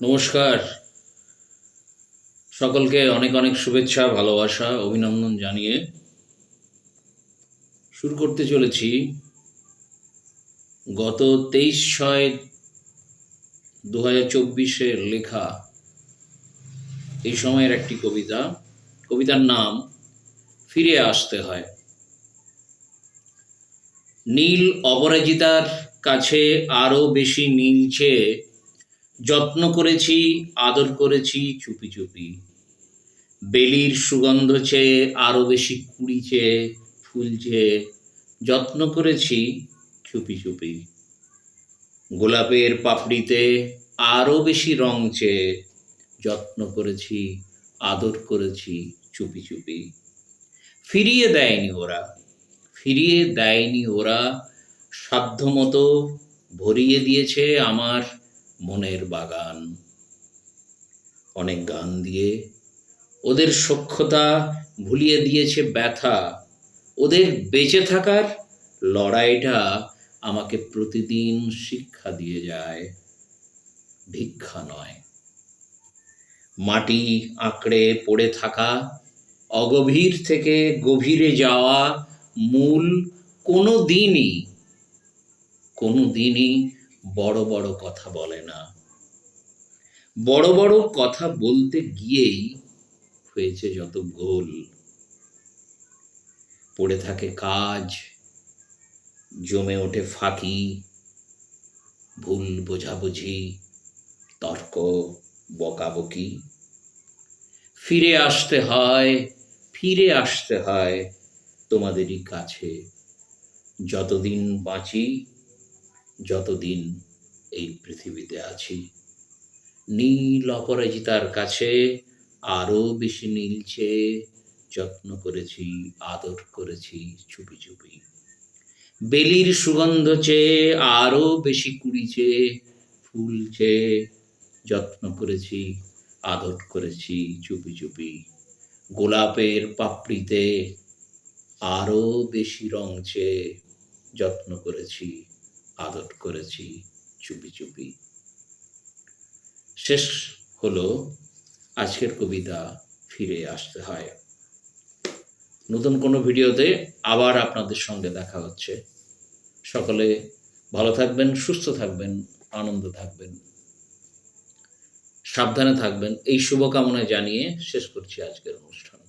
নমস্কার। সকলকে অনেক অনেক শুভেচ্ছা, ভালোবাসা, অভিনন্দন জানিয়ে শুরু করতে চলেছি গত 23/6/2024 লেখা এই সময়ের একটি কবিতা। কবিতার নাম ফিরে আসতে হয়। নীল অপরাজিতার কাছে আরও বেশি নীল চেয়ে যত্ন করেছি, আদর করেছি চুপি চুপি। বেলির সুগন্ধ চেয়ে আরও বেশি কুড়ি চেয়ে, ফুল চেয়ে যত্ন করেছি চুপি চুপি। গোলাপের পাপড়িতে আরও বেশি রং চেয়ে যত্ন করেছি, আদর করেছি চুপি চুপি। ফিরিয়ে দেয়নি ওরা, ফিরিয়ে দেয়নি ওরা, সাধ্যমতো ভরিয়ে দিয়েছে আমার মনের বাগান। অনেক গান দিয়ে ওদের সখ্যতা ভুলিয়ে দিয়েছে ব্যথা। ওদের বেঁচে থাকার লড়াইটা আমাকে প্রতিদিন শিক্ষা দিয়ে যায়, ভিক্ষা নয়। মাটি আঁকড়ে পড়ে থাকা, অগভীর থেকে গভীরে যাওয়া মূল কোনো দিনই বড় বড় কথা বলে না। বড় বড় কথা বলতে গিয়েই হয়েছে যত গোল। পড়ে থাকে কাজ, জমে ওঠে ফাঁকি, ভুল বোঝাবুঝি, তর্ক, বকাবকি। ফিরে আসতে হয়, ফিরে আসতে হয় তোমাদেরই কাছে। যতদিন বাঁচি, যতদিন এই পৃথিবীতে আছি। নীল অপরাজিতার কাছে আরও বেশি নীল চেয়ে যত্ন করেছি, আদর করেছি চুপি চুপি। বেলির সুগন্ধ চেয়ে আরও বেশি কুড়ি চেয়ে, ফুল চেয়ে যত্ন করেছি, আদর করেছি চুপি চুপি। গোলাপের পাপড়িতে আরও বেশি রং চেয়ে যত্ন করেছি, আদর করেছি চুপি চুপি। শেষ হলো আজকের কবিতা ফিরে আসতে হয়। নতুন কোনো ভিডিওতে আবার আপনাদের সঙ্গে দেখা হচ্ছে। সকলে ভালো থাকবেন, সুস্থ থাকবেন, আনন্দ থাকবেন, সাবধানে থাকবেন, এই শুভকামনা জানিয়ে শেষ করছি আজকের অনুষ্ঠান।